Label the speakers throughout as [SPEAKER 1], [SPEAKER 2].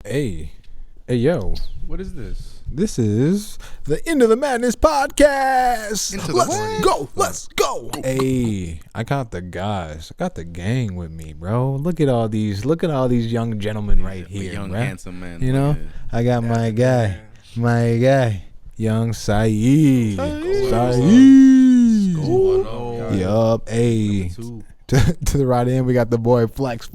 [SPEAKER 1] Hey, yo.
[SPEAKER 2] What is this?
[SPEAKER 1] This is the Into the Madness podcast. Let's go. Hey, I got the guys. I got the gang with me, bro. Look at all these young gentlemen right here,
[SPEAKER 2] young
[SPEAKER 1] bro.
[SPEAKER 2] handsome man.
[SPEAKER 1] You know, I got my guy, young Saeed. Yup. Hey. To the right end, we got the boy Flex,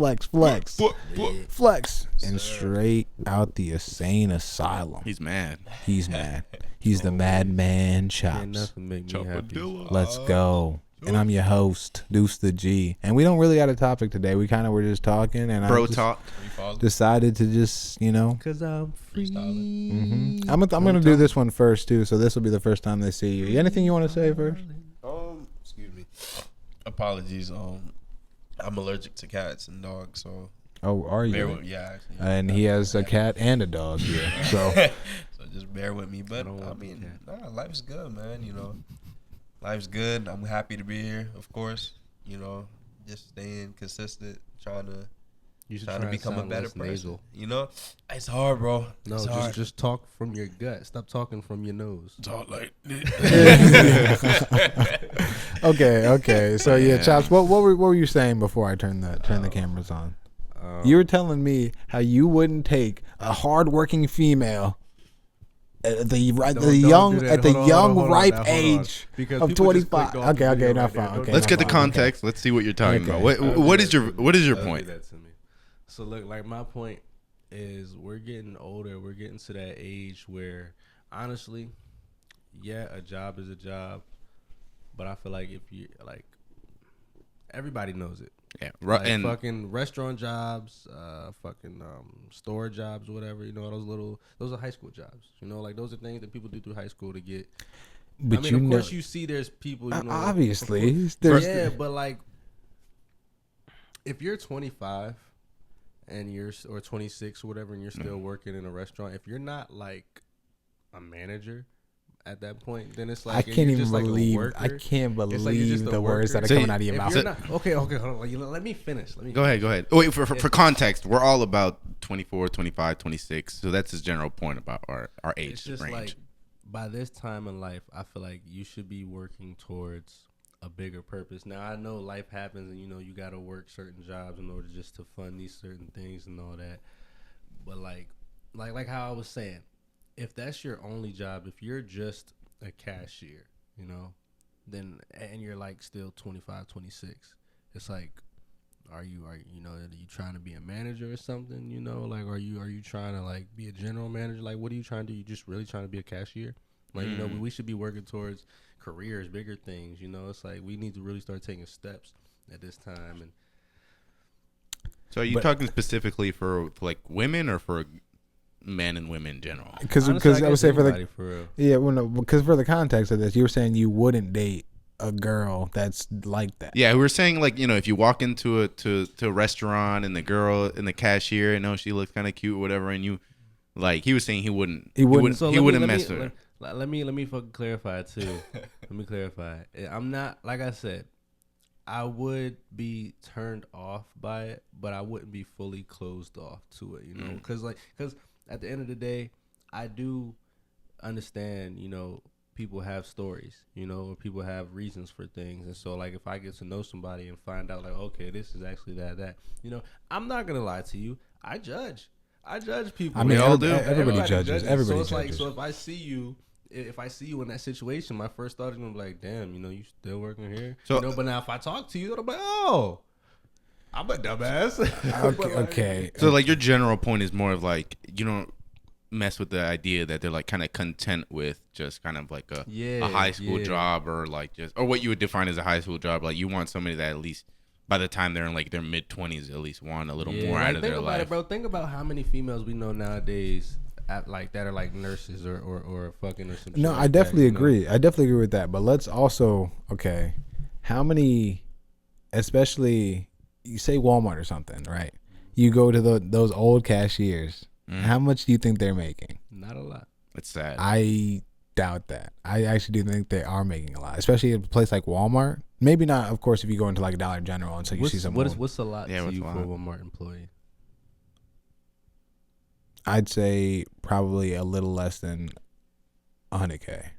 [SPEAKER 1] and straight out the insane asylum.
[SPEAKER 2] He's mad.
[SPEAKER 1] He's the madman Chops.
[SPEAKER 3] Nothing make me happy.
[SPEAKER 1] Let's go. And I'm your host, Deuce the G. And we don't really got a topic today. We kind of were just talking, and I decided to just,
[SPEAKER 3] Cause I'm free.
[SPEAKER 1] I'm gonna do this one first too. So this will be the first time they see you. Anything you want to say first?
[SPEAKER 4] Excuse me. Apologies. I'm allergic to cats and dogs, so.
[SPEAKER 1] Oh, are you?
[SPEAKER 4] Yeah.
[SPEAKER 1] And he has a cat and a dog here, so.
[SPEAKER 4] So just bear with me. But I mean, life's good, man. Life's good. I'm happy to be here, of course. Just staying consistent, trying to become a better person.
[SPEAKER 3] Nasal.
[SPEAKER 4] It's hard, bro.
[SPEAKER 3] No,
[SPEAKER 4] it's hard.
[SPEAKER 3] just talk from your gut. Stop talking from your nose.
[SPEAKER 4] Talk like
[SPEAKER 1] Okay. So yeah, Chops, what were you saying before I turn the cameras on? You were telling me how you wouldn't take a hardworking female at the young ripe age of 25. Okay, not fine. Okay,
[SPEAKER 2] let's get the context. Okay. Let's see what you're talking about. What is your point?
[SPEAKER 3] That to me. So look, like my point is we're getting older. We're getting to that age where, honestly, yeah, a job is a job, but I feel like if you like, everybody knows it.
[SPEAKER 2] Yeah,
[SPEAKER 3] right. Like and fucking restaurant jobs, store jobs, whatever. Those are high school jobs. Like those are things that people do through high school to get.
[SPEAKER 1] But
[SPEAKER 3] of course, you see there's people.
[SPEAKER 1] Obviously,
[SPEAKER 3] but like, if you're 25 and or 26 or whatever, and you're still working in a restaurant, if you're not like a manager at that point, then it's like
[SPEAKER 1] I can't believe the words that are coming out of your mouth.
[SPEAKER 3] Okay, hold on. Let me finish.
[SPEAKER 2] Go ahead. Wait, for context, we're all about 24, 25, 26. So that's his general point about our age
[SPEAKER 3] it's just
[SPEAKER 2] range.
[SPEAKER 3] Like, by this time in life, I feel like you should be working towards a bigger purpose. Now, I know life happens and, you got to work certain jobs in order just to fund these certain things and all that. But like how I was saying, if that's your only job, if you're just a cashier, then, and you're like still 25, 26, it's like, are you trying to be a manager or something? Like, are you trying to like be a general manager? Like, what are you trying to do? You just really trying to be a cashier? Like, we should be working towards careers, bigger things. It's like we need to really start taking steps at this time. And
[SPEAKER 2] so, are you talking specifically for like women or for men and women in general?
[SPEAKER 1] Because I would say because for the context of this, you were saying you wouldn't date a girl that's like that.
[SPEAKER 2] Yeah, we were saying like if you walk into a restaurant and the girl and the cashier, she looks kind of cute or whatever, and you like he was saying he wouldn't mess with her.
[SPEAKER 3] Let me fucking clarify too. Let me clarify. I'm not, like I said, I would be turned off by it, but I wouldn't be fully closed off to it. Because at the end of the day, I do understand. People have stories. Or people have reasons for things, and so like if I get to know somebody and find out like, okay, this is actually that. I'm not gonna lie to you. I judge people.
[SPEAKER 1] I mean, we all do. Everybody judges. Everybody
[SPEAKER 3] judges.
[SPEAKER 1] Like,
[SPEAKER 3] so if I see you in that situation, my first thought is gonna be like, damn, you still working here? So, but now if I talk to you, I'm like, oh, I'm a dumbass.
[SPEAKER 1] Okay.
[SPEAKER 2] So like your general point is more of like you don't mess with the idea that they're like kind of content with just kind of like a high school job or like or what you would define as a high school job. Like you want somebody that at least by the time they're in like their mid 20s at least want a little more out of their life. Think about it, bro.
[SPEAKER 3] Think about how many females we know nowadays that are like nurses or fucking or some shit.
[SPEAKER 1] No, I definitely agree. I definitely agree with that. But let's also, how many, especially you say Walmart or something, right? You go to those old cashiers. How much do you think they're making?
[SPEAKER 3] Not a lot.
[SPEAKER 2] It's sad.
[SPEAKER 1] I doubt that. I actually do think they are making a lot, especially at a place like Walmart. Maybe not, of course, if you go into like a Dollar General and so you see some.
[SPEAKER 3] What's a lot to you for a Walmart employee?
[SPEAKER 1] I'd say probably a little less than 100K.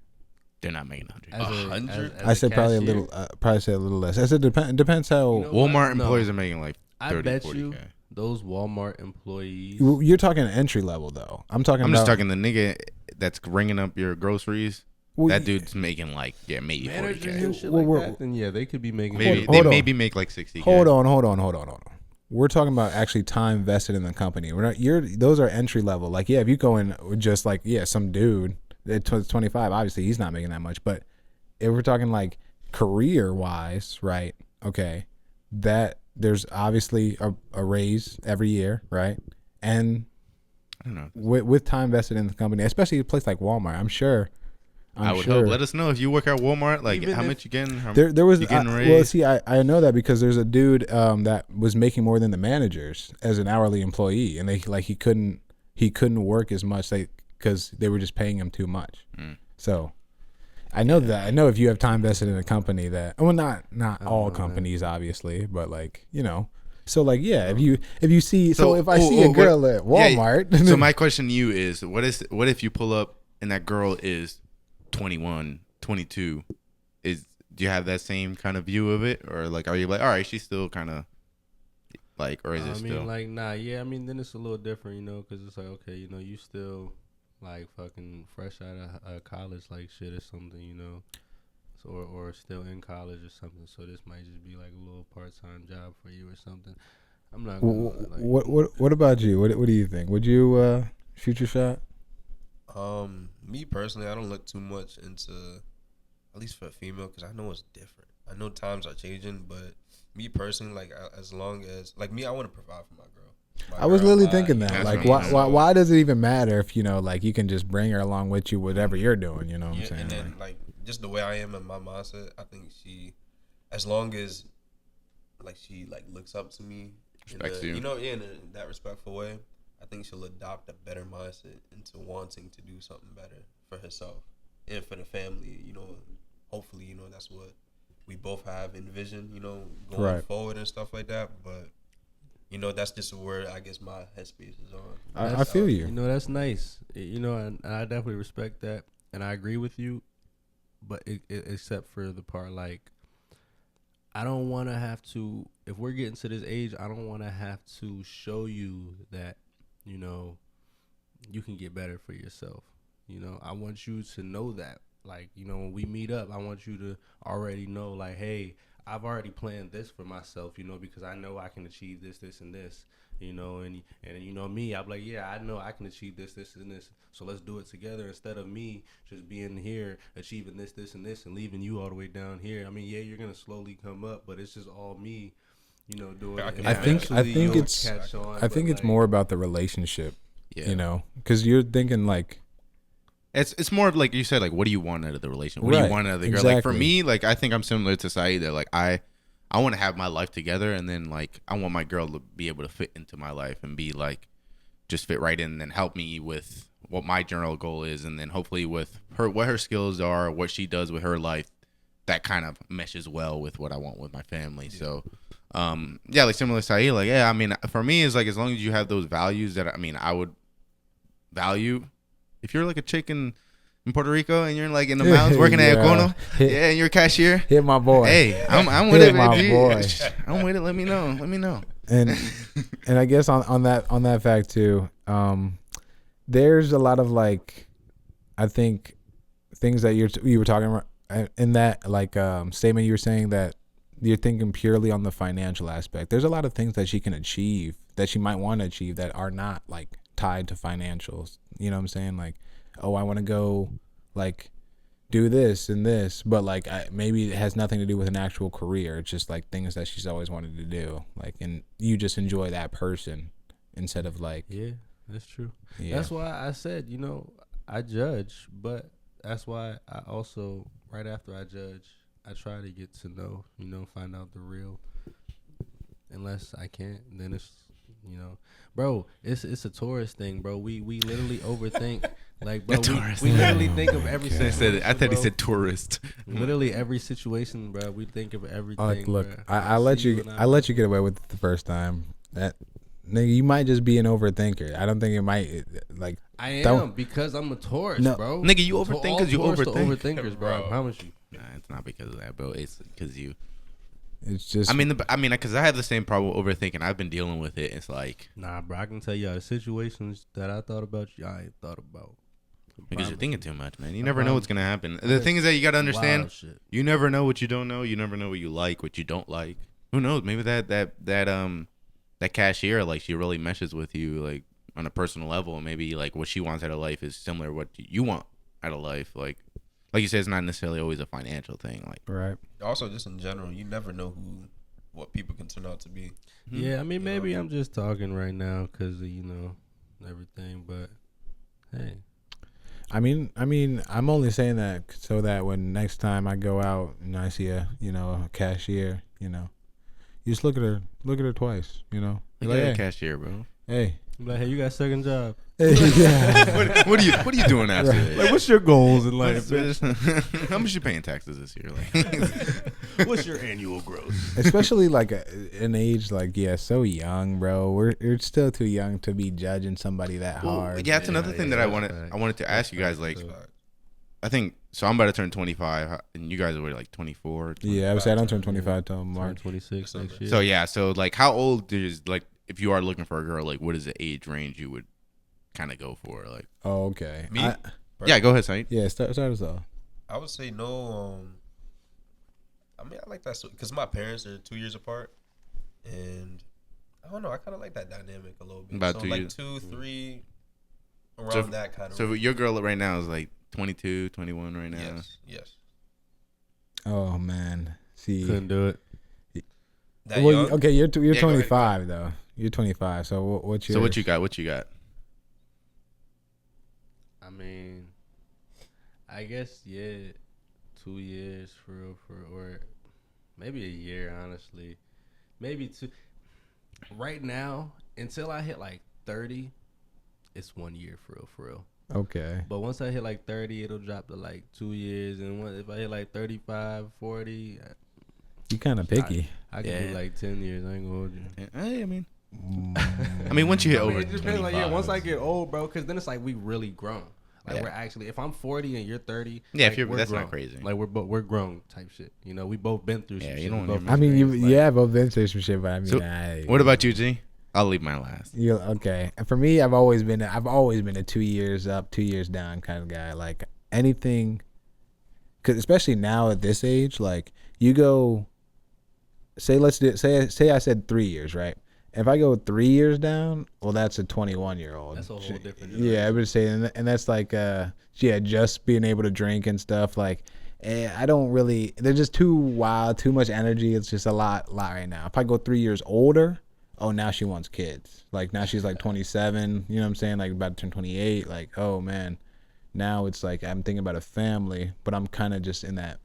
[SPEAKER 2] They're not making 100.
[SPEAKER 4] 100?
[SPEAKER 1] I said probably a little. Probably say a little less. I said depends how.
[SPEAKER 3] You know
[SPEAKER 2] Walmart
[SPEAKER 3] what?
[SPEAKER 2] employees
[SPEAKER 3] No.
[SPEAKER 2] are making like 30,
[SPEAKER 3] I bet
[SPEAKER 2] 40K.
[SPEAKER 3] you those Walmart employees.
[SPEAKER 1] You're talking entry level though. I'm talking.
[SPEAKER 2] I'm
[SPEAKER 1] about,
[SPEAKER 2] just talking the nigga that's ringing up your groceries.
[SPEAKER 1] Well,
[SPEAKER 2] that dude's making like maybe
[SPEAKER 3] managers
[SPEAKER 2] 40K.
[SPEAKER 3] and shit
[SPEAKER 1] Well,
[SPEAKER 3] like
[SPEAKER 1] we're-
[SPEAKER 3] that, then yeah, they could be making.
[SPEAKER 2] Maybe
[SPEAKER 1] Hold
[SPEAKER 2] they
[SPEAKER 1] on.
[SPEAKER 2] maybe make like 60K.
[SPEAKER 1] Hold on. We're talking about actually time vested in the company. We're not. Those are entry level. Like if you go in with just like some dude at 25, obviously he's not making that much. But if we're talking like career wise, right? Okay, that there's obviously a raise every year, right? And
[SPEAKER 2] I don't know.
[SPEAKER 1] with time vested in the company, especially a place like Walmart, I'm sure.
[SPEAKER 2] I would hope. Let us know if you work at Walmart. Like
[SPEAKER 3] Even
[SPEAKER 2] how
[SPEAKER 3] if-
[SPEAKER 2] much you getting?
[SPEAKER 1] There was
[SPEAKER 2] you getting
[SPEAKER 1] well,
[SPEAKER 2] raised?
[SPEAKER 1] see, I know that because there's a dude that was making more than the managers as an hourly employee, and he couldn't work as much because they were just paying him too much. So I know that. I know if you have time vested in a company that not all companies obviously, but so like if you see if I see a girl at Walmart.
[SPEAKER 2] Yeah, so my question to you is what if you pull up and that girl is 21, 22? Do you have that same kind of view of it, or like are you like, all right, she's still kind of like, or is it still?
[SPEAKER 3] like nah, yeah. I mean, then it's a little different, because it's like okay, you still like fucking fresh out of college, like shit or something, so, or still in college or something. So this might just be like a little part-time job for you or something. I'm not gonna,
[SPEAKER 1] what about you? What do you think? Would you shoot your shot?
[SPEAKER 4] Me personally, I don't look too much into, at least for a female, because I know it's different. I know times are changing, but me personally, like as long as like me, I want to provide for my girl.
[SPEAKER 1] I was literally thinking that.
[SPEAKER 2] That's
[SPEAKER 1] Like,
[SPEAKER 2] what I'm
[SPEAKER 1] why does it even matter if like you can just bring her along with you, whatever you're doing? You know what I'm saying?
[SPEAKER 4] And then like just the way I am in my mindset, I think as long as like she like looks up to me,
[SPEAKER 2] Respects you.
[SPEAKER 4] in that respectful way, I think she'll adopt a better mindset into wanting to do something better for herself and for the family. Hopefully, that's what we both have envisioned, going forward and stuff like that. But that's just where I guess my headspace is on.
[SPEAKER 1] I feel you.
[SPEAKER 3] That's nice. And I definitely respect that, and I agree with you. But except for the part like, I don't want to have to. If we're getting to this age, I don't want to have to show you that, you can get better for yourself. I want you to know that. Like, when we meet up, I want you to already know, like, hey, I've already planned this for myself, because I know I can achieve this, this, and this, and me, I'm like, yeah, I know I can achieve this, this, and this. So let's do it together instead of me just being here, achieving this, this, and this, and leaving you all the way down here. I mean, yeah, you're gonna slowly come up, but it's just all me, doing it. And
[SPEAKER 1] I think
[SPEAKER 3] eventually
[SPEAKER 1] it's
[SPEAKER 3] you'll catch on,
[SPEAKER 1] I think
[SPEAKER 3] but,
[SPEAKER 1] it's
[SPEAKER 3] like,
[SPEAKER 1] more about the relationship.
[SPEAKER 2] Yeah.
[SPEAKER 1] Because you're thinking like.
[SPEAKER 2] It's more of like you said, like what do you want out of the relationship? What do you want out of the girl?
[SPEAKER 1] Exactly.
[SPEAKER 2] Like for me, like I think I'm similar to Saeed that like I want to have my life together, and then like I want my girl to be able to fit into my life and be like just fit right in, and then help me with what my general goal is, and then hopefully with her what her skills are, what she does with her life, that kind of meshes well with what I want with my family. Yeah. So like similar to Saeed, like I mean for me it's like as long as you have those values that I would value. If you're like a chick in Puerto Rico and you're like in the mountains working at Econo, and you're a cashier,
[SPEAKER 1] hit my boy.
[SPEAKER 2] Hey, I'm with it,
[SPEAKER 1] my
[SPEAKER 2] baby.
[SPEAKER 1] boy.
[SPEAKER 2] I'm with it. Let me know.
[SPEAKER 1] And I guess on that fact too, there's a lot of like, I think things that you were talking about in that like statement you were saying that you're thinking purely on the financial aspect. There's a lot of things that she can achieve that she might want to achieve that are not like tied to financials. You know what I'm saying? Like, oh, I want to go like do this and this, but like maybe it has nothing to do with an actual career. It's just like things that she's always wanted to do. Like, and you just enjoy that person instead of like.
[SPEAKER 3] Yeah, that's true.
[SPEAKER 1] Yeah.
[SPEAKER 3] That's why I said, I judge, but that's why I also, right after I judge, I try to get to know, find out the real. Unless I can't, then it's, bro, it's a tourist thing, bro. We literally overthink. Like, bro, we literally think of every situation.
[SPEAKER 2] I thought he said tourist.
[SPEAKER 3] Literally every situation, bro. We think of everything.
[SPEAKER 1] Look,
[SPEAKER 3] bro.
[SPEAKER 1] I let you get away with it the first time. Nigga, you might just be an overthinker. I don't think it might like.
[SPEAKER 3] I am because I'm a Taurus, bro.
[SPEAKER 2] Nigga, you overthink because you overthink.
[SPEAKER 3] Overthinkers, bro. I promise you.
[SPEAKER 2] Nah, it's not because of that, bro. It's because you.
[SPEAKER 1] It's just.
[SPEAKER 2] I mean, because I have the same problem with overthinking. I've been dealing with it. It's like.
[SPEAKER 3] Nah, bro. I can tell you the situations that I thought about you, I ain't thought about.
[SPEAKER 2] Because you're thinking too much, man. You never know what's gonna happen. The thing is that you gotta understand. You never know what you don't know. You never know what you like, what you don't like. Who knows? Maybe that cashier, like, she really meshes with you, like, on a personal level, and maybe like what she wants out of life is similar to what you want out of life. Like you said, it's not necessarily always a financial thing. Like,
[SPEAKER 1] right.
[SPEAKER 4] Also, just in general, you never know what people can turn out to be.
[SPEAKER 3] Yeah, I mean, maybe I'm just talking right now because of everything, but hey.
[SPEAKER 1] I mean, I'm only saying that so that when next time I go out and I see a cashier, you just look at her twice,
[SPEAKER 2] Look
[SPEAKER 1] like,
[SPEAKER 2] at
[SPEAKER 1] hey,
[SPEAKER 2] a cashier, bro.
[SPEAKER 1] Hey.
[SPEAKER 3] I'm like, hey, you got a second job.
[SPEAKER 1] Hey, yeah.
[SPEAKER 2] what are you doing after this?
[SPEAKER 3] Like, what's your goals in life?
[SPEAKER 2] How much you paying taxes this year? Like,
[SPEAKER 3] what's your annual gross?
[SPEAKER 1] Especially like an age like so young, bro. We're still too young to be judging somebody that hard.
[SPEAKER 2] Yeah, that's another thing that I wanted to ask you guys. Like, I think so. I'm about to turn 25, and you guys are like 24. 25,
[SPEAKER 1] yeah, I was saying I don't turn 25 till March.
[SPEAKER 3] 26 next year.
[SPEAKER 2] So yeah, so like, how old is like if you are looking for a girl, like, what is the age range you would kind of go for? Like,
[SPEAKER 1] oh, okay.
[SPEAKER 4] Me?
[SPEAKER 2] Yeah, go ahead, Saint.
[SPEAKER 1] Yeah, start us off.
[SPEAKER 4] I would say no. I mean, I like that because my parents are 2 years apart, and I don't know. I kind of like that dynamic a little bit.
[SPEAKER 2] About
[SPEAKER 4] so
[SPEAKER 2] 2
[SPEAKER 4] like
[SPEAKER 2] years.
[SPEAKER 4] 2, 3, around that kind of.
[SPEAKER 2] So your girl right now is like 22, 21 right now.
[SPEAKER 4] Yes.
[SPEAKER 1] Oh man, see,
[SPEAKER 3] couldn't do it.
[SPEAKER 1] Okay, you're 25 though. You're 25. So what's your?
[SPEAKER 2] So what you got? What you got?
[SPEAKER 3] I mean, I guess 2 years or maybe a year. Honestly, maybe 2. Right now, until I hit like 30, it's 1 year for real.
[SPEAKER 1] Okay.
[SPEAKER 3] But once I hit like 30, it'll drop to like 2 years, and if I hit like 35, 40,
[SPEAKER 1] you kind of picky.
[SPEAKER 3] I can do like 10 years. I ain't gonna hold you.
[SPEAKER 2] I mean, once you hit over,
[SPEAKER 3] it depends. Like, once I get old, bro, because then it's like we really grown. Like, we're actually, if I'm 40 and you're 30,
[SPEAKER 2] yeah,
[SPEAKER 3] like,
[SPEAKER 2] that's
[SPEAKER 3] grown.
[SPEAKER 2] not crazy.
[SPEAKER 3] Like, we're grown type shit. We both been through some shit.
[SPEAKER 1] I mean, both been through some shit, but I mean,
[SPEAKER 2] what about you, G? I'll leave mine last.
[SPEAKER 1] Okay. For me, I've always been a 2 years up, 2 years down kind of guy. Like anything, because especially now at this age, like you go, say I said 3 years, right? If I go 3 years down, well, that's a 21-year-old.
[SPEAKER 3] That's a whole different.
[SPEAKER 1] Yeah, I would say, and that's like, just being able to drink and stuff. Like, I don't really. They're just too wild, too much energy. It's just a lot right now. If I go 3 years older, oh, now she wants kids. Like now she's like 27. You know what I'm saying? Like about to turn 28. Like, oh man, now it's like I'm thinking about a family, but I'm kind of just in that.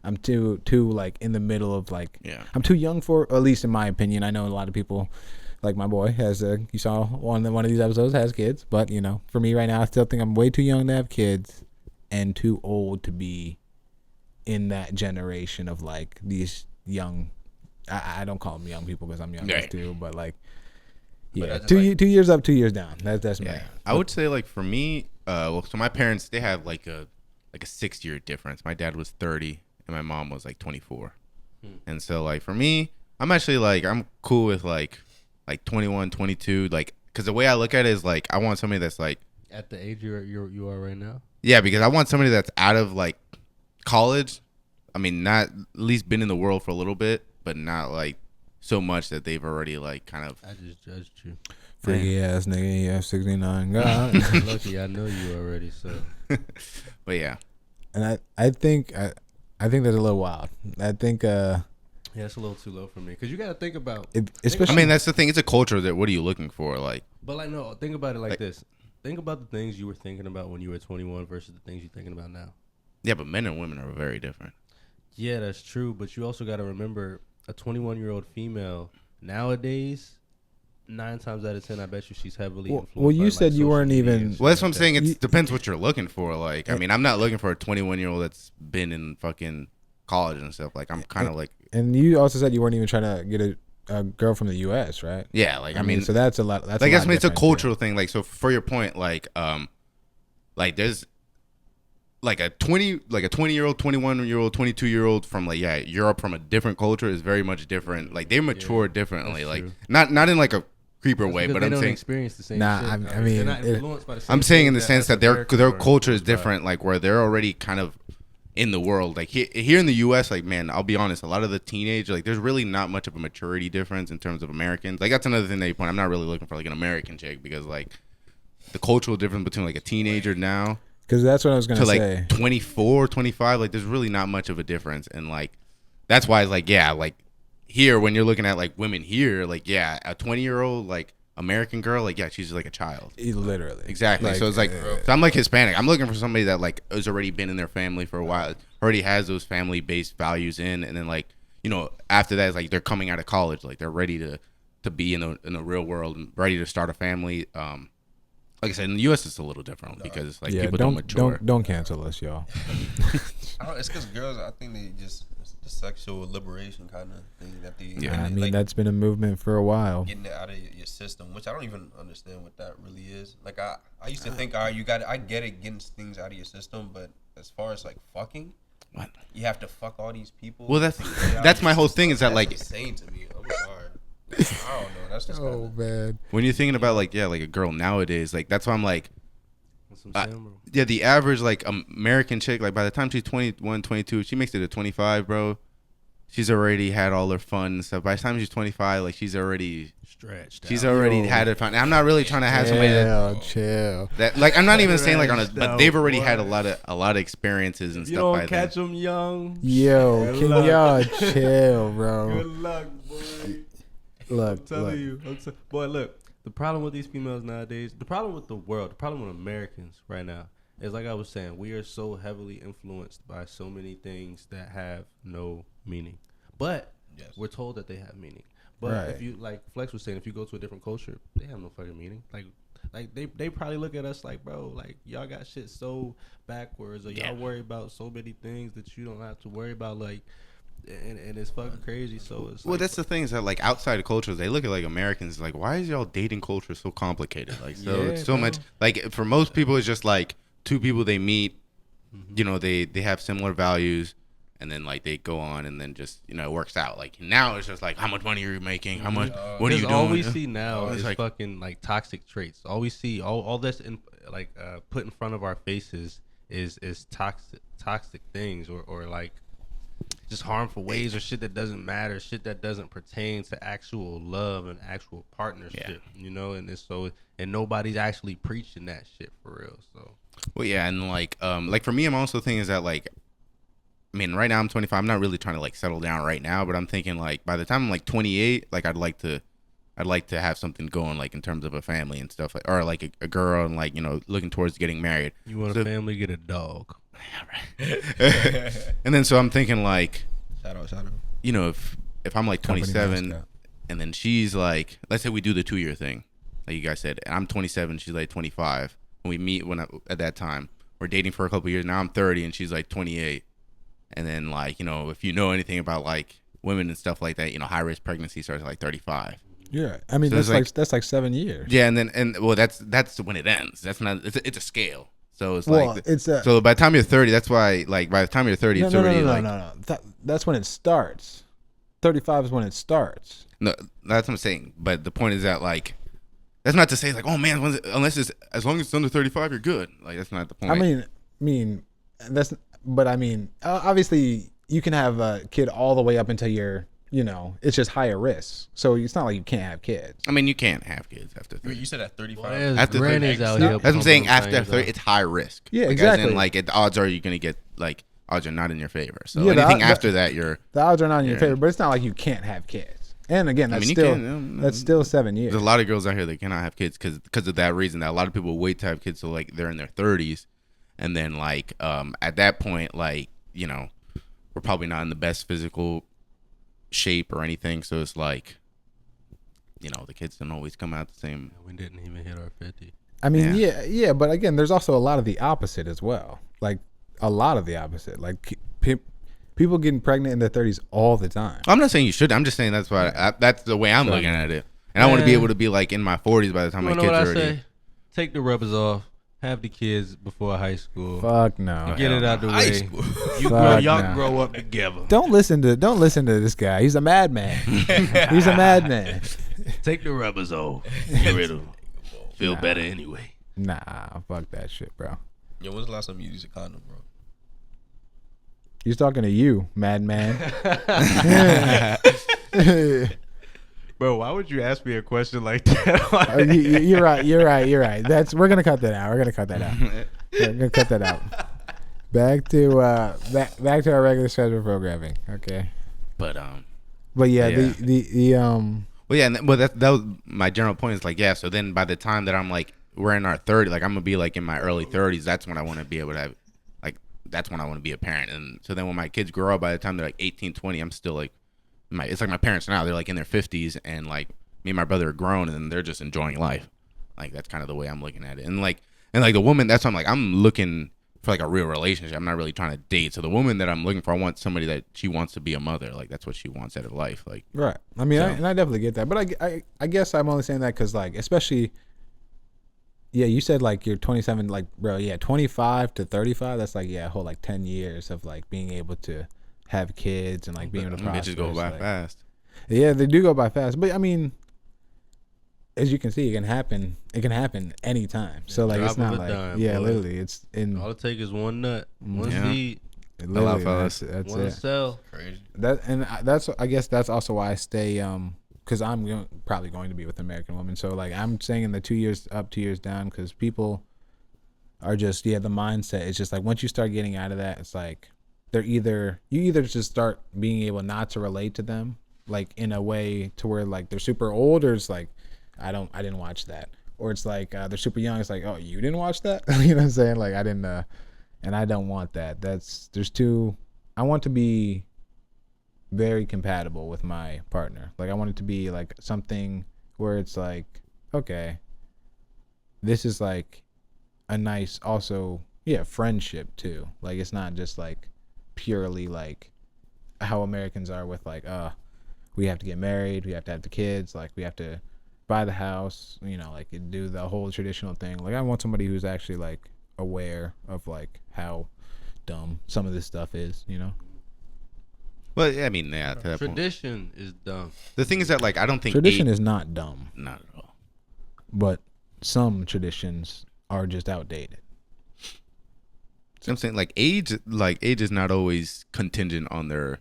[SPEAKER 1] I'm too like in the middle of like.
[SPEAKER 2] Yeah.
[SPEAKER 1] I'm too young for, or at least in my opinion. I know a lot of people, like my boy has you saw one of these episodes has kids, but for me right now, I still think I'm way too young to have kids, and too old to be in that generation of like these young. I don't call them young people because I'm young too, but like, yeah, but 2 years up, 2 years down. That's me.
[SPEAKER 2] I would say like for me, so my parents, they have like a 6 year difference. My dad was 30 and my mom was like 24, and so like for me, I'm actually like I'm cool with like 21, 22, like because the way I look at it is like I want somebody that's like
[SPEAKER 3] at the age you are right now.
[SPEAKER 2] Yeah, because I want somebody that's out of like college. I mean, not at least been in the world for a little bit, but not like so much that they've already like kind of.
[SPEAKER 3] I just judged you.
[SPEAKER 1] Freaky ass nigga, yeah, 69. God.
[SPEAKER 3] Lucky I know you already, so.
[SPEAKER 2] But yeah.
[SPEAKER 1] And I think that's a little wild. I think
[SPEAKER 3] yeah, it's a little too low for me because you got to think about.
[SPEAKER 1] Especially,
[SPEAKER 2] I mean, that's the thing. It's a culture that. What are you looking for, like?
[SPEAKER 3] But like, no, think about it like this. Think about the things you were thinking about when you were 21 versus the things you're thinking about now.
[SPEAKER 2] Yeah, but men and women are very different.
[SPEAKER 3] Yeah, that's true. But you also got to remember a 21-year-old female nowadays, 9 times out of 10, I bet you she's heavily influenced.
[SPEAKER 1] Well, you said you weren't even.
[SPEAKER 2] Well, that's what I'm saying. It depends what you're looking for. Like, I mean, I'm not looking for a 21-year-old that's been in fucking college and stuff. Like, I'm kind of like.
[SPEAKER 1] And you also said you weren't even trying to get a girl from the U.S., right?
[SPEAKER 2] Yeah, like I mean,
[SPEAKER 1] so that's a lot. That's
[SPEAKER 2] like
[SPEAKER 1] a lot
[SPEAKER 2] it's a
[SPEAKER 1] different,
[SPEAKER 2] cultural thing. Like so, for your point, like there's like a 20-year-old, 21-year-old, 22-year-old from like Europe from a different culture is very much different. Like they mature differently. Like
[SPEAKER 3] true.
[SPEAKER 2] not in like a creeper way, but
[SPEAKER 3] they
[SPEAKER 2] I'm
[SPEAKER 3] don't
[SPEAKER 2] saying
[SPEAKER 3] experience the same
[SPEAKER 1] Nah,
[SPEAKER 3] shit.
[SPEAKER 1] I mean,
[SPEAKER 3] they're not influenced by the same
[SPEAKER 2] I'm saying in the
[SPEAKER 3] things
[SPEAKER 2] sense that their
[SPEAKER 3] Americans
[SPEAKER 2] culture is
[SPEAKER 3] are influenced by.
[SPEAKER 2] different. Like where they're already kind of in the world. Like here in the U.S., like man, I'll be honest, a lot of the teenage like there's really not much of a maturity difference in terms of Americans. Like that's another thing that you point. I'm not really looking for like an American chick because like the cultural difference between like a teenager now.
[SPEAKER 1] because that's what I was gonna
[SPEAKER 2] To like
[SPEAKER 1] say.
[SPEAKER 2] 24, 25, like there's really not much of a difference, and like that's why it's like like here when you're looking at like women here, like a 20-year-old like American girl, like she's like a child.
[SPEAKER 1] Literally,
[SPEAKER 2] Exactly. So it's like so I'm like Hispanic. I'm looking for somebody that like has already been in their family for a while, already has those family based values in, and then like after that it's like they're coming out of college, like they're ready to be in the real world and ready to start a family. Like I said, in the U.S. it's a little different because like people don't mature.
[SPEAKER 1] Don't cancel us, y'all.
[SPEAKER 4] It's because girls, I think they just it's the sexual liberation kind of thing that they.
[SPEAKER 1] I mean,
[SPEAKER 4] like,
[SPEAKER 1] that's been a movement for a while.
[SPEAKER 4] getting it out of your system, which I don't even understand what that really is. Like I used to think, all right, I get it, getting things out of your system, but as far as like fucking,
[SPEAKER 2] What?
[SPEAKER 4] you have to fuck all these people.
[SPEAKER 2] Well, that's my whole thing is that
[SPEAKER 4] That's
[SPEAKER 2] like
[SPEAKER 4] insane to me. I'm sorry. I don't know. That's just
[SPEAKER 1] Oh man,
[SPEAKER 2] when you're thinking about like like a girl nowadays, like that's why I'm like
[SPEAKER 3] That's what I'm saying, bro.
[SPEAKER 2] yeah, the average like American chick, like by the time she's 21, 22, she makes it to 25, bro. She's already had all her fun and stuff. By the time she's 25, like she's already
[SPEAKER 3] Stretched.
[SPEAKER 2] she's already had it fun. I'm not really trying to have somebody
[SPEAKER 1] chill.
[SPEAKER 2] that like I'm not even saying like on a,
[SPEAKER 3] Stretched
[SPEAKER 2] but
[SPEAKER 3] out,
[SPEAKER 2] they've already
[SPEAKER 3] boy.
[SPEAKER 2] had a lot of experiences and
[SPEAKER 3] You
[SPEAKER 2] stuff
[SPEAKER 3] don't
[SPEAKER 2] like
[SPEAKER 3] catch
[SPEAKER 2] that.
[SPEAKER 3] them young.
[SPEAKER 1] Yo,
[SPEAKER 3] Good
[SPEAKER 1] can
[SPEAKER 3] luck.
[SPEAKER 1] y'all chill, bro?
[SPEAKER 3] Good luck, boy.
[SPEAKER 1] Look,
[SPEAKER 3] I'm telling you. Boy, look. The problem with these females nowadays, the problem with the world, the problem with Americans right now is like I was saying, we are so heavily influenced by so many things that have no meaning. But we're told that they have meaning. But if you, like Flex was saying, if you go to a different culture, they have no fucking meaning. Like they probably look at us like, bro, like y'all got shit so backwards, or y'all worry about so many things that you don't have to worry about, like, and it's fucking crazy. So it's
[SPEAKER 2] Well,
[SPEAKER 3] like,
[SPEAKER 2] that's the thing is that like outside of cultures, they look at like Americans like, why is y'all dating culture so complicated? Like so it's so much like for most people it's just like two people they meet, they have similar values, and then like they go on and then just it works out. Like now it's just like how much money are you making? How much? What are you doing?
[SPEAKER 3] All we see now
[SPEAKER 2] It's
[SPEAKER 3] is
[SPEAKER 2] like-
[SPEAKER 3] fucking like toxic traits. All we see, all this in like put in front of our faces is toxic things or like just harmful ways or shit that doesn't matter, shit that doesn't pertain to actual love and actual partnership, and it's and nobody's actually preaching that shit for real. So
[SPEAKER 2] Well, yeah, and like for me, I'm also thinking is that like, I mean, right now I'm 25. I'm not really trying to like settle down right now, but I'm thinking like by the time I'm like 28, like I'd like to have something going like in terms of a family and stuff, like, or like a girl and like looking towards getting married.
[SPEAKER 3] you want a family, get a dog.
[SPEAKER 2] And then so I'm thinking like,
[SPEAKER 4] shout out.
[SPEAKER 2] if I'm like
[SPEAKER 1] Company
[SPEAKER 2] 27,
[SPEAKER 1] mascot.
[SPEAKER 2] and then she's like, let's say we do the 2-year thing, like you guys said, and I'm 27, she's like 25, and we meet at that time, we're dating for a couple years. Now I'm 30 and she's like 28, and then like if you know anything about like women and stuff like that, high risk pregnancy starts at like 35.
[SPEAKER 1] Yeah, I mean
[SPEAKER 2] So
[SPEAKER 1] that's like 7 years.
[SPEAKER 2] Yeah, and well that's when it ends. That's not it's a scale. So it's
[SPEAKER 1] Well,
[SPEAKER 2] like
[SPEAKER 1] it's a,
[SPEAKER 2] so by the time you're 30, that's why like by the time you're 30, it's already like
[SPEAKER 1] no. That's when it starts. 35 is when it starts.
[SPEAKER 2] no, that's what I'm saying. But the point is that like that's not to say like, oh man, unless it's as long as it's under 35, you're good. Like that's not the point.
[SPEAKER 1] I mean that's, but I mean obviously you can have a kid all the way up until you're it's just higher risk. So it's not like you can't have kids.
[SPEAKER 2] I mean, you can't have kids after 30.
[SPEAKER 4] You said at 35.
[SPEAKER 3] There's
[SPEAKER 2] After 30,
[SPEAKER 3] grannies out
[SPEAKER 1] no,
[SPEAKER 3] here.
[SPEAKER 2] That's what I'm saying.
[SPEAKER 3] pumping
[SPEAKER 2] After
[SPEAKER 3] things
[SPEAKER 2] 30,
[SPEAKER 3] out.
[SPEAKER 2] it's high risk.
[SPEAKER 1] Yeah,
[SPEAKER 2] like,
[SPEAKER 1] exactly.
[SPEAKER 2] As in, like the odds are you're gonna get like odds are not in your favor. So
[SPEAKER 1] Yeah,
[SPEAKER 2] anything after that, you're.
[SPEAKER 1] The odds are not in your
[SPEAKER 2] Yeah.
[SPEAKER 1] favor, but it's not like you can't have kids. And again, that's
[SPEAKER 2] I mean, you
[SPEAKER 1] still
[SPEAKER 2] can,
[SPEAKER 1] that's still 7 years.
[SPEAKER 2] There's a lot of girls out here that cannot have kids because of that reason. That a lot of people wait to have kids till like they're in their 30s, and then like at that point, like we're probably not in the best physical shape or anything. So it's like, the kids don't always come out the same.
[SPEAKER 3] We didn't even hit our 50.
[SPEAKER 1] I mean, yeah, but again, there's also a lot of the opposite as well. Like a lot of the opposite. Like People getting pregnant in their 30s all the time.
[SPEAKER 2] I'm not saying you should. I'm just saying that's that's the way I'm looking at it. And I want to be able to be like in my 40s by the time my kids are already.
[SPEAKER 3] Take the rubbers off. Have the kids before high school.
[SPEAKER 1] Fuck no.
[SPEAKER 3] Get it out the
[SPEAKER 4] High
[SPEAKER 3] way.
[SPEAKER 4] school.
[SPEAKER 3] Y'all can grow up together.
[SPEAKER 1] Don't listen to this guy. He's a madman. He's a madman.
[SPEAKER 3] Take the rubbers off. Get rid of them. Feel better anyway.
[SPEAKER 1] Nah, fuck that shit, bro.
[SPEAKER 4] Yo, when's the last time you used a condom, bro?
[SPEAKER 1] He's talking to you, madman.
[SPEAKER 3] Bro, why would you ask me a question like that?
[SPEAKER 1] You're right. We're gonna cut that out. We're gonna cut that out. Back to back to our regular schedule programming. Okay.
[SPEAKER 2] But
[SPEAKER 1] yeah,
[SPEAKER 2] yeah.
[SPEAKER 1] Well,
[SPEAKER 2] yeah, that was my general point. Is like, yeah. So then by the time that I'm like, we're in our 30s, like I'm gonna be like in my early 30s. That's when I want to be able to have, like, that's when I want to be a parent. And so then when my kids grow up, by the time they're like 18, 20, I'm still like. It's like my parents now. They're like in their 50s, and like me and my brother are grown, and they're just enjoying life. Like that's kind of the way I'm looking at it. And like the woman, that's why I'm like I'm looking for like a real relationship. I'm not really trying to date. So the woman that I'm looking for, I want somebody that she wants to be a mother. Like that's what she wants out of life. Like
[SPEAKER 1] right. I mean, I definitely get that, but I guess I'm only saying that because like especially. Yeah, you said like you're 27, like bro. Yeah, 25 to 35. That's like a whole like 10 years of like being able to have kids and like being able to
[SPEAKER 2] bitches go by fast.
[SPEAKER 1] Yeah, they do go by fast. But I mean, as you can see, it can happen anytime. So like it's not like literally it's in
[SPEAKER 3] all it takes is one nut, one seed.
[SPEAKER 1] Literally, that's
[SPEAKER 3] one
[SPEAKER 1] it.
[SPEAKER 3] cell.
[SPEAKER 4] Crazy.
[SPEAKER 1] I guess that's also why I stay because I'm probably going to be with an American woman. So like I'm saying in the 2 years up, 2 years down, because people are just the mindset. It's just like once you start getting out of that, it's like you either just start being able not to relate to them like in a way to where like they're super old, or it's like I didn't watch that, or it's like they're super young. It's like, oh, you didn't watch that. You know what I'm saying? Like I didn't and I don't want that. I want to be very compatible with my partner. Like I want it to be like something where it's like, okay, this is like a nice also friendship too. Like it's not just like purely like how Americans are with like we have to get married, we have to have the kids, like we have to buy the house, like do the whole traditional thing. Like I want somebody who's actually like aware of like how dumb some of this stuff is.
[SPEAKER 2] Well, I mean, yeah, to that
[SPEAKER 3] tradition is dumb.
[SPEAKER 2] The thing is that like I don't think
[SPEAKER 1] tradition is not dumb,
[SPEAKER 2] not at all,
[SPEAKER 1] but some traditions are just outdated.
[SPEAKER 2] So I'm saying like age is not always contingent on their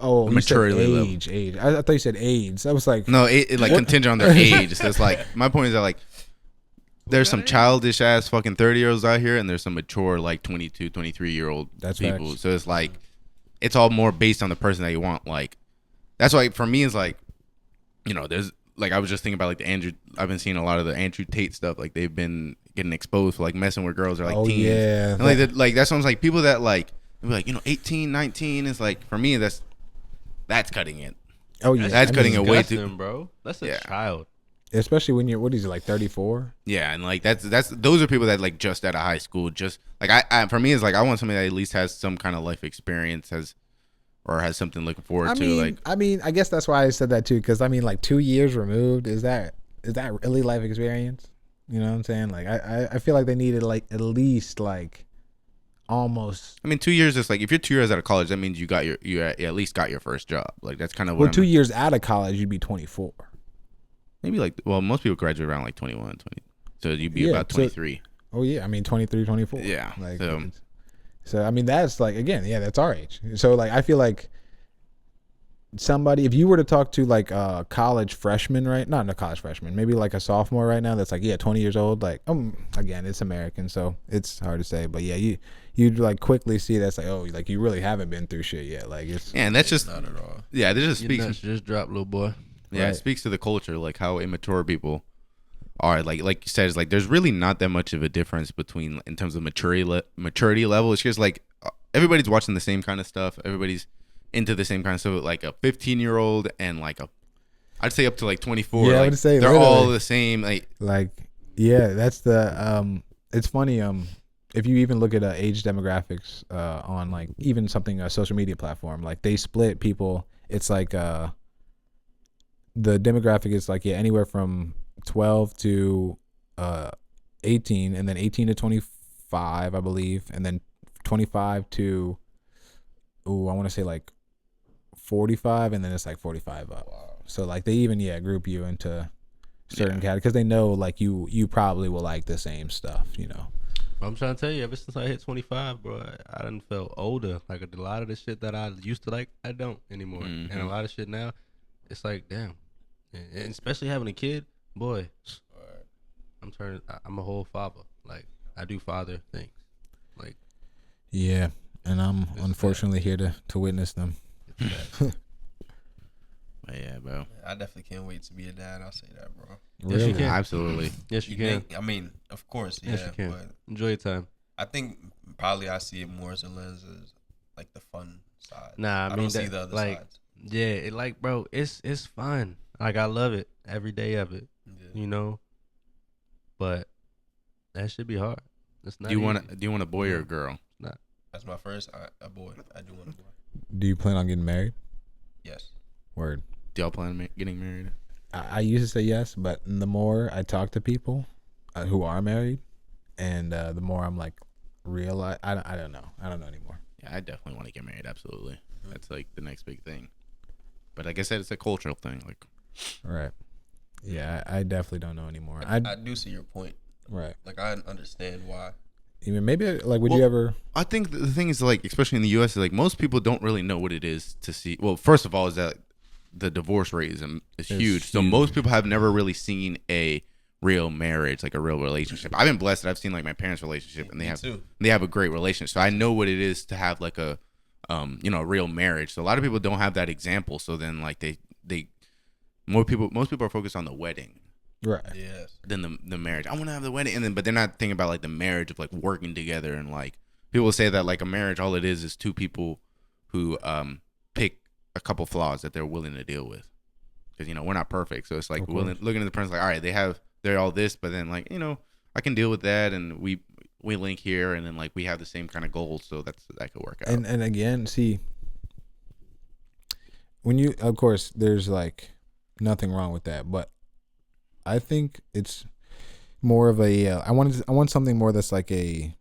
[SPEAKER 1] maturity
[SPEAKER 2] level.
[SPEAKER 1] Age. I thought you said AIDS. I was like,
[SPEAKER 2] no, it like contingent on their age. So it's like my point is that like there's some childish ass fucking 30-year-olds out here, and there's some mature like 22, 23-year-old people.
[SPEAKER 1] Facts.
[SPEAKER 2] So it's like it's all more based on the person that you want. Like that's why for me it's like there's like I was just thinking about like I've been seeing a lot of the Andrew Tate stuff. Like they've been getting exposed for like messing with girls or like teens.
[SPEAKER 1] Yeah.
[SPEAKER 2] And like that sounds like people that like 18, 19 is like for me that's cutting it.
[SPEAKER 1] Oh yeah.
[SPEAKER 2] That's cutting it way too,
[SPEAKER 3] bro. That's a child.
[SPEAKER 1] Especially when you're, what is it, like 34?
[SPEAKER 2] Yeah, and like that's those are people that like just out of high school, just like I for me it's like I want somebody that at least has some kind of life experience, has something looking forward to.
[SPEAKER 1] I guess that's why I said that too, because I mean like 2 years removed, is that really life experience? You know what I'm saying? Like I feel like they needed like at least like almost.
[SPEAKER 2] I mean 2 years is like if you're 2 years out of college, that means you at least got your first job. Like that's kind of what
[SPEAKER 1] 2 years out of college, you'd be 24.
[SPEAKER 2] Maybe like, well, most people graduate around like 21, 20. So you'd be about 23.
[SPEAKER 1] Oh yeah, I mean 23, 24.
[SPEAKER 2] Yeah.
[SPEAKER 1] Like so I mean that's like again, that's our age. So like I feel like somebody, if you were to talk to like a college freshman, right? Not a college freshman, maybe like a sophomore right now that's like 20 years old, like again, it's American, so it's hard to say, but you'd like quickly see that's like, oh, like you really haven't been through shit yet. Like it's
[SPEAKER 2] and that's just
[SPEAKER 4] not at all.
[SPEAKER 2] Yeah, this just speaks.
[SPEAKER 3] Just drop, little boy.
[SPEAKER 2] Yeah,
[SPEAKER 1] right.
[SPEAKER 2] It speaks to the culture, like how immature people are. Like you said, it's like there's really not that much of a difference between in terms of maturity level. It's just like everybody's watching the same kind of stuff. Everybody's into the same kind of stuff. Like a 15-year-old and like I'd say up to like 24.
[SPEAKER 1] Yeah,
[SPEAKER 2] like,
[SPEAKER 1] I would say
[SPEAKER 2] they're
[SPEAKER 1] literally
[SPEAKER 2] all the same.
[SPEAKER 1] Like yeah, that's the it's funny. if you even look at age demographics on like even something a social media platform, like they split people. It's like the demographic is like anywhere from 12 to 18, and then 18 to 25, I believe, and then 25 to I want to say like 45, and then it's like 45 up. Wow. So like they even group you into certain categories because they know like you probably will like the same stuff, you know.
[SPEAKER 3] I'm trying to tell you, ever since I hit 25, bro, I done felt older. Like a lot of the shit that I used to like, I don't anymore. Mm-hmm. And a lot of shit now, it's like, damn. And especially having a kid, boy, I'm a whole father. Like, I do father things. Like,
[SPEAKER 1] yeah, and I'm unfortunately here to witness them.
[SPEAKER 2] Yeah, bro.
[SPEAKER 4] I definitely can't wait to be a dad. I'll say that, bro.
[SPEAKER 3] Really? Yes, you can.
[SPEAKER 2] Absolutely.
[SPEAKER 3] Yes, you can.
[SPEAKER 4] I mean, of course, yeah.
[SPEAKER 3] Yes, you can. But enjoy your time.
[SPEAKER 4] I think probably I see it more as a lens as like the fun side.
[SPEAKER 3] Nah, I mean,
[SPEAKER 4] don't see the other sides.
[SPEAKER 3] Yeah, it like, bro, it's fun. Like I love it every day of it. Yeah. You know, but that should be hard. It's not.
[SPEAKER 2] Do you want a boy or a girl?
[SPEAKER 3] Not.
[SPEAKER 4] That's my first. A boy. I do want a boy.
[SPEAKER 1] Do you plan on getting married?
[SPEAKER 4] Yes.
[SPEAKER 1] Word.
[SPEAKER 2] Do y'all plan on getting married?
[SPEAKER 1] I used to say yes, but the more I talk to people who are married, and the more I'm like, realize I don't know. I don't know anymore.
[SPEAKER 2] Yeah, I definitely want to get married. Absolutely. Mm-hmm. That's like the next big thing. But like I said, it's a cultural thing. Like,
[SPEAKER 1] right. Yeah, I definitely don't know anymore.
[SPEAKER 4] I do see your point.
[SPEAKER 1] Right.
[SPEAKER 4] Like I understand why.
[SPEAKER 1] Even maybe like would you ever?
[SPEAKER 2] I think the thing is like, especially in the U.S., is like most people don't really know what it is to see. Well, first of all, is that the divorce rate is huge. So most people have never really seen a real marriage, like a real relationship. I've been blessed that I've seen like my parents' relationship, and they have a great relationship. So I know what it is to have like a a real marriage. So a lot of people don't have that example. So then like most people are focused on the wedding.
[SPEAKER 1] Right.
[SPEAKER 4] Yes.
[SPEAKER 2] Then the marriage. I want to have the wedding, but they're not thinking about like the marriage of like working together, and like people say that like a marriage, all it is two people who pick a couple flaws that they're willing to deal with, because we're not perfect. So it's like looking at the person like, all right, they're all this, but then like I can deal with that, and we link here, and then like we have the same kind of goals, so that could work out.
[SPEAKER 1] And again, see, when you, of course, there's like nothing wrong with that, but I think it's more of a I want something more that's like a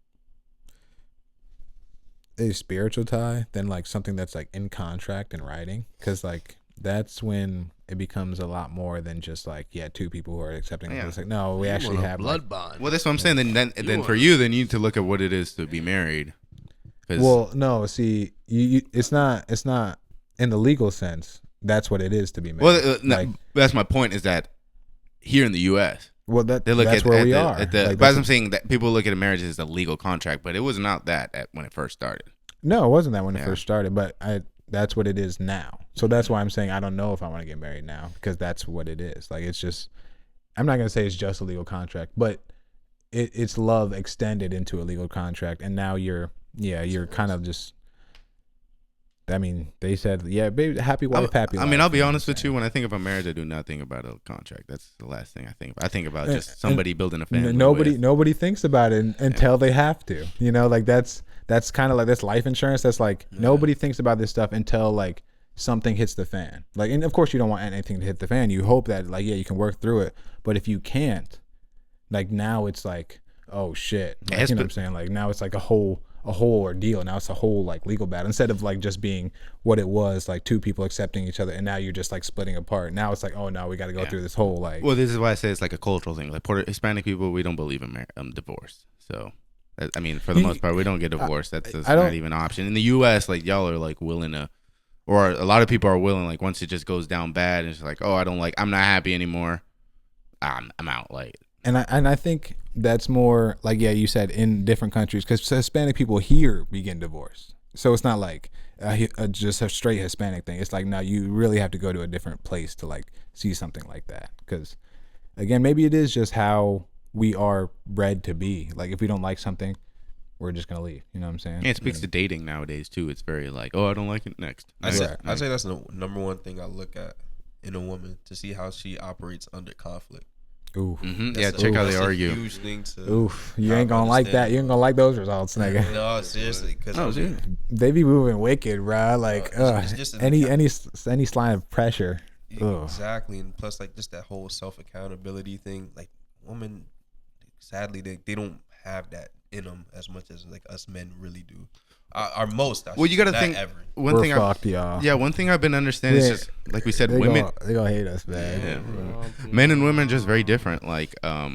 [SPEAKER 1] spiritual tie than like something that's like in contract and writing, because like that's when it becomes a lot more than just like two people who are accepting. Yeah. It's like no, we actually have
[SPEAKER 3] blood bond.
[SPEAKER 2] Well, that's what I'm saying. Then for you, then you need to look at what it is to be married.
[SPEAKER 1] Well, no, see, you it's not in the legal sense. That's what it is to be married.
[SPEAKER 2] Well, that's my point. Is that here in the U.S.
[SPEAKER 1] Well, that's where we are.
[SPEAKER 2] But I'm saying that people look at a marriage as a legal contract, but it was not that when it first started.
[SPEAKER 1] No, it wasn't that when it first started, but that's what it is now. So that's why I'm saying I don't know if I want to get married now, because that's what it is. Like it's just, I'm not gonna say it's just a legal contract, but it's love extended into a legal contract, and now you're kind of just. I mean, they said, baby, happy wife, happy life.
[SPEAKER 2] I mean, I'll be honest with you. When I think of a marriage, I do not think about a contract. That's the last thing I think about. I think about just somebody building a family.
[SPEAKER 1] Nobody thinks about it until they have to. Like that's kind of like this life insurance. That's like nobody thinks about this stuff until like something hits the fan. Like, and of course you don't want anything to hit the fan. You hope that like you can work through it. But if you can't, like now it's like, oh shit. Like, you know what I'm saying? Like now it's like a whole ordeal. Now it's a whole like legal battle, instead of like just being what it was, like two people accepting each other, and now you're just like splitting apart. Now it's like, oh no, we got to go through this whole like.
[SPEAKER 2] Well, this is why I say it's like a cultural thing. Like Hispanic people, we don't believe in divorce. So, I mean, for the most part, we don't get divorced. That's not even an option. In the U.S., like y'all are like willing to, or a lot of people are willing. Like once it just goes down bad, and it's like, oh, I'm not happy anymore. I'm out. Like.
[SPEAKER 1] And I think that's more like, you said in different countries, because Hispanic people here begin divorced. So it's not like just a straight Hispanic thing. It's like, now you really have to go to a different place to like see something like that. Because again, maybe it is just how we are bred to be. Like if we don't like something, we're just going to leave. You know what I'm saying?
[SPEAKER 2] Yeah, it speaks to dating nowadays too. It's very like, oh, I don't like it, next.
[SPEAKER 4] I'd say that's the number one thing I look at in a woman, to see how she operates under conflict.
[SPEAKER 1] Oof.
[SPEAKER 2] Yeah, check how they argue.
[SPEAKER 4] Huge thing to
[SPEAKER 1] Oof. You ain't gonna like that. You ain't gonna like those results, nigga.
[SPEAKER 4] No, seriously, because
[SPEAKER 1] they be moving wicked, bro. Like,
[SPEAKER 4] it's just
[SPEAKER 1] any sign of pressure.
[SPEAKER 4] Exactly, and plus, like, just that whole self accountability thing. Like, women, sadly, they don't have that in them as much as like us men really do. Our most.
[SPEAKER 2] Well, you got to think.
[SPEAKER 4] Ever.
[SPEAKER 2] One thing,
[SPEAKER 1] y'all.
[SPEAKER 2] Yeah, one thing I've been understanding is just like we said, women.
[SPEAKER 1] They gonna hate us, man.
[SPEAKER 2] Yeah, men and women are just very different. Like I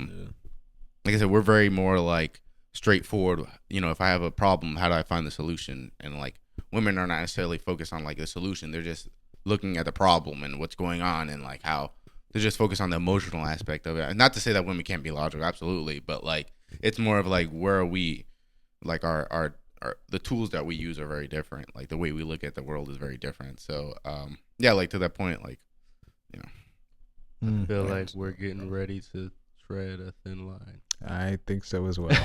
[SPEAKER 2] said, we're very more like straightforward. You know, if I have a problem, how do I find the solution? And like women are not necessarily focused on like the solution. They're just looking at the problem and what's going on and like how they're just focused on the emotional aspect of it. And not to say that women can't be logical, absolutely, but like it's more of like where are we, like our the tools that we use are very different. Like the way we look at the world is very different. So yeah, like to that point, like
[SPEAKER 3] I feel like we're getting ready to tread a thin line.
[SPEAKER 1] I think so as well.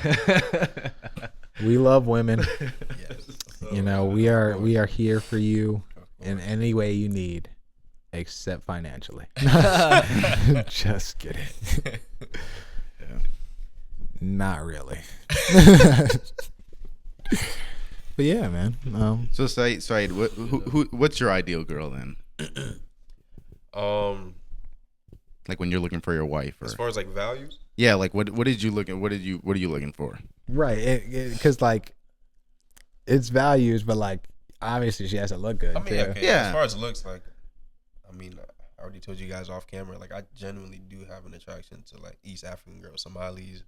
[SPEAKER 1] We love women.
[SPEAKER 4] Yes.
[SPEAKER 1] You know, we are here for you in any way you need, except financially. Just kidding.
[SPEAKER 2] Yeah.
[SPEAKER 1] Not really. But yeah, man.
[SPEAKER 2] So Said, what's your ideal girl then? Like when you're looking for your wife, or
[SPEAKER 4] as far as like values.
[SPEAKER 2] Yeah, like what did you look at? What are you looking for?
[SPEAKER 1] Right, because like it's values, but like obviously she has to look good.
[SPEAKER 4] I mean,
[SPEAKER 1] too.
[SPEAKER 4] okay,
[SPEAKER 2] Yeah.
[SPEAKER 4] as far as looks, like, I mean, I already told you guys off camera. Like, I genuinely do have an attraction to like East African girls, Somalis.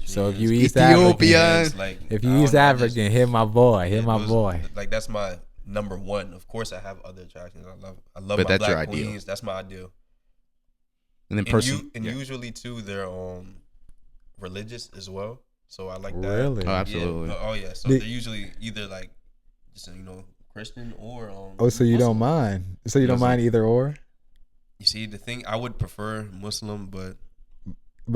[SPEAKER 1] So if you
[SPEAKER 2] East
[SPEAKER 1] East
[SPEAKER 2] Ethiopian.
[SPEAKER 1] African,
[SPEAKER 4] like,
[SPEAKER 1] if you East African, hit my boy,
[SPEAKER 4] boy. Like that's my number one. Of course, I have other attractions. I love
[SPEAKER 2] But
[SPEAKER 4] my
[SPEAKER 2] that's
[SPEAKER 4] black
[SPEAKER 2] your ideal.
[SPEAKER 4] queens. That's my ideal.
[SPEAKER 2] And then
[SPEAKER 4] usually too, they're religious as well. So I like that.
[SPEAKER 1] Really?
[SPEAKER 2] Oh, absolutely.
[SPEAKER 4] Yeah. Oh yeah. So they're usually either like just Christian or
[SPEAKER 1] so you
[SPEAKER 4] Muslim.
[SPEAKER 1] don't mind. So you don't
[SPEAKER 2] Muslim.
[SPEAKER 1] mind either or.
[SPEAKER 4] You see, the thing, I would prefer Muslim, but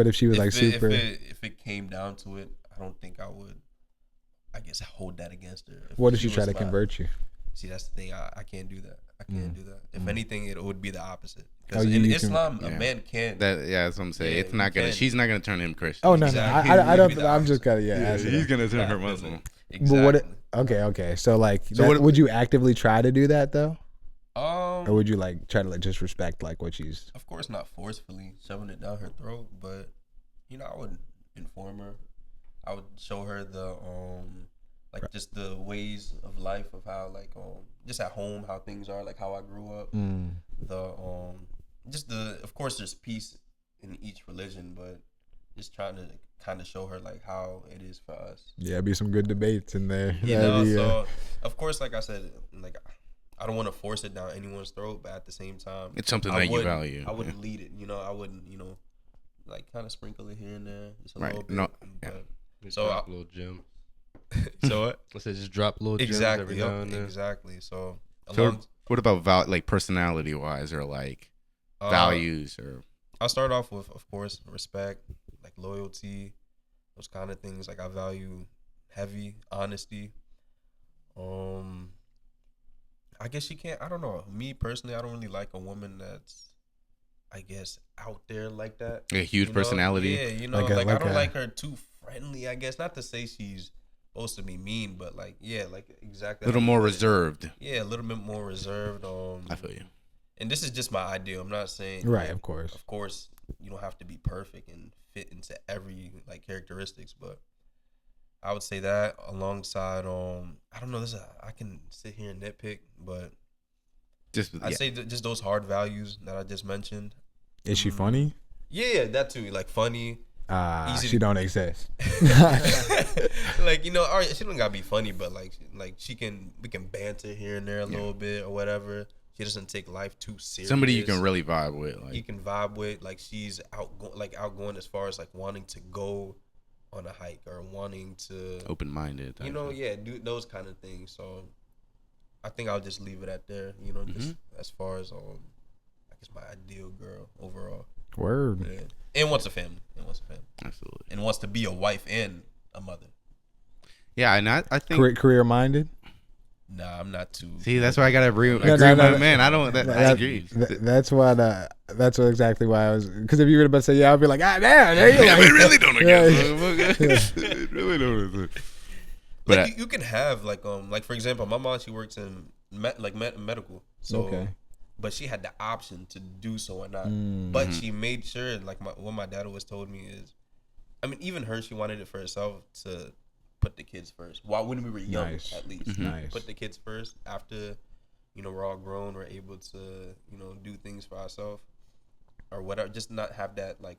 [SPEAKER 1] if she was like super,
[SPEAKER 4] if it came down to it, I don't think I would. I guess hold that against her.
[SPEAKER 1] What if she try to convert you?
[SPEAKER 4] See, that's the thing. I can't do that. I can't do that. If anything, it would be the opposite.
[SPEAKER 1] Oh,
[SPEAKER 4] Because in Islam, a man can.
[SPEAKER 2] That's what I'm saying.
[SPEAKER 4] Yeah,
[SPEAKER 2] it's not gonna.
[SPEAKER 4] can.
[SPEAKER 2] She's not gonna turn him Christian.
[SPEAKER 1] Oh no,
[SPEAKER 4] Exactly.
[SPEAKER 1] no, I don't.
[SPEAKER 4] Maybe the
[SPEAKER 1] I'm just kind of asking
[SPEAKER 2] he's
[SPEAKER 1] that.
[SPEAKER 2] gonna turn her Muslim.
[SPEAKER 4] Exactly.
[SPEAKER 1] But what? Okay. So like, would you actively try to do that though, or would you like try to like just respect like what she's?
[SPEAKER 4] Of course, not forcefully shoving it down her throat, but I would inform her. I would show her the like just the ways of life of how like just at home how things are, like how I grew up. The just the, of course there's peace in each religion, but just trying to kind of show her like how it is for us.
[SPEAKER 1] Yeah, be some good debates in there.
[SPEAKER 4] So of course, like I said, like I don't want to force it down anyone's throat, but at the same time,
[SPEAKER 2] It's something that you value.
[SPEAKER 4] I wouldn't lead it. I wouldn't like kind of sprinkle it here and there, just a
[SPEAKER 2] Right.
[SPEAKER 4] little bit.
[SPEAKER 2] No.
[SPEAKER 4] But,
[SPEAKER 3] Just
[SPEAKER 4] So,
[SPEAKER 3] drop little gems.
[SPEAKER 4] so what?
[SPEAKER 3] I said just drop little gems
[SPEAKER 4] Exactly.
[SPEAKER 3] every now and then.
[SPEAKER 4] Exactly. So,
[SPEAKER 2] So what about like personality wise or like values or?
[SPEAKER 4] I'll start off with, of course, respect, like loyalty, those kind of things. Like I value heavy honesty. I guess she can't. I don't know. Me personally, I don't really like a woman that's, I guess, out there like that.
[SPEAKER 2] A huge personality.
[SPEAKER 4] Yeah,
[SPEAKER 1] Like
[SPEAKER 4] I don't like her too friendly. I guess not to say she's supposed to be mean, but like exactly.
[SPEAKER 2] A little more reserved.
[SPEAKER 4] Yeah, a little bit more reserved.
[SPEAKER 2] I feel you.
[SPEAKER 4] And this is just my ideal. I'm not saying
[SPEAKER 1] Right, of course.
[SPEAKER 4] Of course, you don't have to be perfect and fit into every like characteristics, but I would say that alongside I don't know, I can sit here and nitpick, but I'd say just those hard values that I just mentioned.
[SPEAKER 1] Is she funny?
[SPEAKER 4] Yeah, that too. Like funny.
[SPEAKER 1] She don't exist.
[SPEAKER 4] Like all right, she don't gotta be funny, but like we can banter here and there a little bit or whatever. She doesn't take life too serious.
[SPEAKER 2] Somebody you can really vibe with. Like
[SPEAKER 4] you can vibe with. Like she's outgoing as far as like wanting to go on a hike or wanting to
[SPEAKER 2] open minded.
[SPEAKER 4] Do those kind of things. So I think I'll just leave it at there. Just as far as I guess my ideal girl overall.
[SPEAKER 1] Word.
[SPEAKER 4] Yeah. And wants a family.
[SPEAKER 2] Absolutely.
[SPEAKER 4] And wants to be a wife and a mother.
[SPEAKER 2] Yeah, and I think
[SPEAKER 1] career minded.
[SPEAKER 4] Nah, I'm not too.
[SPEAKER 2] See, that's why I gotta agree with
[SPEAKER 1] no,
[SPEAKER 2] my man. I don't. I agree.
[SPEAKER 1] That's what. That's what exactly why I was. Because if you were about to say yeah, I'd be like, ah, damn, there you go.
[SPEAKER 2] We really don't agree.
[SPEAKER 4] Really don't. But like, you can have like for example, my mom, she works in medical, so. Okay. But she had the option to do so or not. But she made sure, like what my dad always told me is, I mean, even her, she wanted it for herself to put the kids first. Well, when we were young, at least. Nice. Put the kids first. After, we're all grown, we're able to, do things for ourselves or whatever. Just not have that like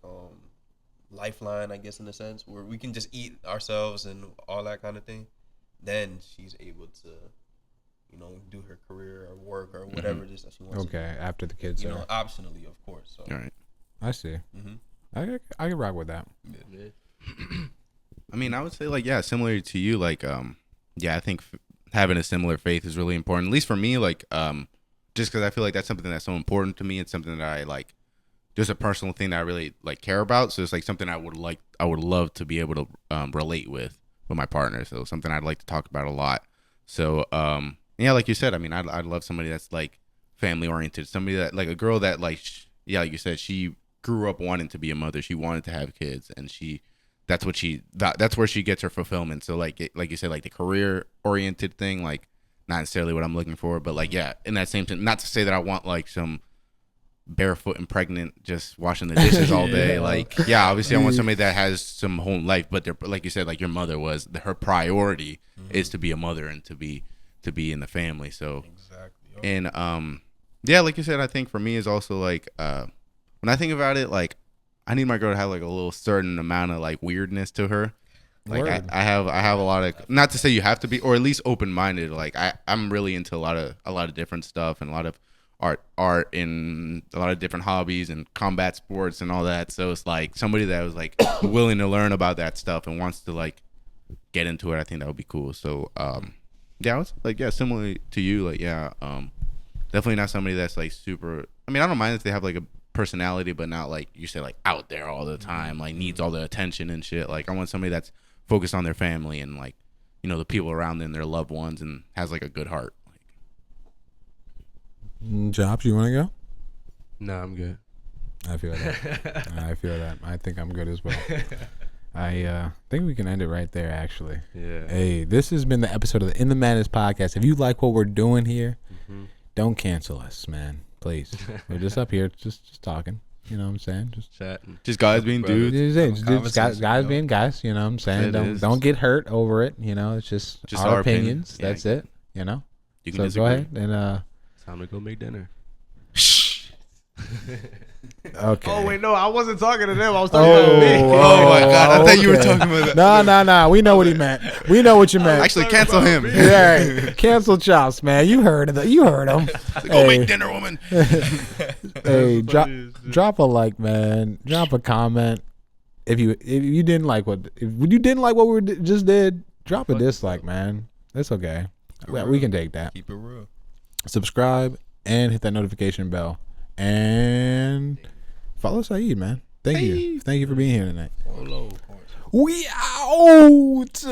[SPEAKER 4] lifeline, I guess, in a sense, where we can just eat ourselves and all that kind of thing. Then she's able to, do her career or work or whatever it is that she wants.
[SPEAKER 1] Okay, to do. After the kids,
[SPEAKER 4] optionally, of course. So.
[SPEAKER 2] All right,
[SPEAKER 1] I see. I can rock with that.
[SPEAKER 4] Yeah.
[SPEAKER 2] I mean, I would say like similar to you. Like, I think having a similar faith is really important. At least for me, like, just because I feel like that's something that's so important to me. It's something that I like. Just a personal thing that I really like care about. So it's like something I would love to be able to relate with my partner. So something I'd like to talk about a lot. So yeah, like you said, I mean, I'd love somebody that's like family oriented, somebody that like a girl that like like you said, she grew up wanting to be a mother. She wanted to have kids, and that's where she gets her fulfillment. So like you said, like the career oriented thing, like not necessarily what I'm looking for, but like in that same time, not to say that I want like some barefoot and pregnant just washing the dishes all day. Like obviously I want somebody that has some home life, but they're like you said, like your mother was, her priority is to be a mother and to be in the family. So exactly. And like you said, I think for me is also like when I think about it, like I need my girl to have like a little certain amount of like weirdness to her. Like I have a lot of, not to say you have to be, or at least open minded. Like I'm really into a lot of different stuff and a lot of art and a lot of different hobbies and combat sports and all that. So it's like somebody that was like willing to learn about that stuff and wants to like get into it. I think that would be cool. So I was like similar to you, like definitely not somebody that's like super. I mean, I don't mind if they have like a personality, but not like you say like out there all the time, like needs all the attention and shit. Like I want somebody that's focused on their family and like the people around them, their loved ones, and has like a good heart.
[SPEAKER 1] Jobs, you want to go?
[SPEAKER 3] No, I'm good.
[SPEAKER 1] I feel that. I think I'm good as well. I think we can end it right there, actually.
[SPEAKER 3] Yeah.
[SPEAKER 1] Hey, this has been the episode of the In the Madness podcast. If you like what we're doing here, don't cancel us, man. Please. We're just up here, just talking. You know what I'm saying? Just
[SPEAKER 3] chatting.
[SPEAKER 2] Just guys being dudes.
[SPEAKER 1] Just guys being guys. You know what I'm saying? Don't get hurt over it. It's just our opinions. That's it. You know?
[SPEAKER 2] You can
[SPEAKER 1] so go ahead and
[SPEAKER 3] time to go make dinner.
[SPEAKER 1] Okay.
[SPEAKER 3] Oh wait, no, I wasn't talking to them. I was talking about me.
[SPEAKER 2] Oh my god, I thought you were talking about that.
[SPEAKER 1] No. We know what he meant. We know what you meant.
[SPEAKER 2] Actually, cancel him.
[SPEAKER 1] Yeah, cancel Chops, man. You heard him. You heard him.
[SPEAKER 2] Go make dinner, woman.
[SPEAKER 1] Hey, drop a like, man. Drop a comment. If you didn't like what we just did, drop a dislike, man. It's okay. We can take that.
[SPEAKER 4] Keep it real.
[SPEAKER 1] Subscribe and hit that notification bell. And follow Saeed, man. Thank you for being here tonight.
[SPEAKER 4] Hello.
[SPEAKER 1] We out.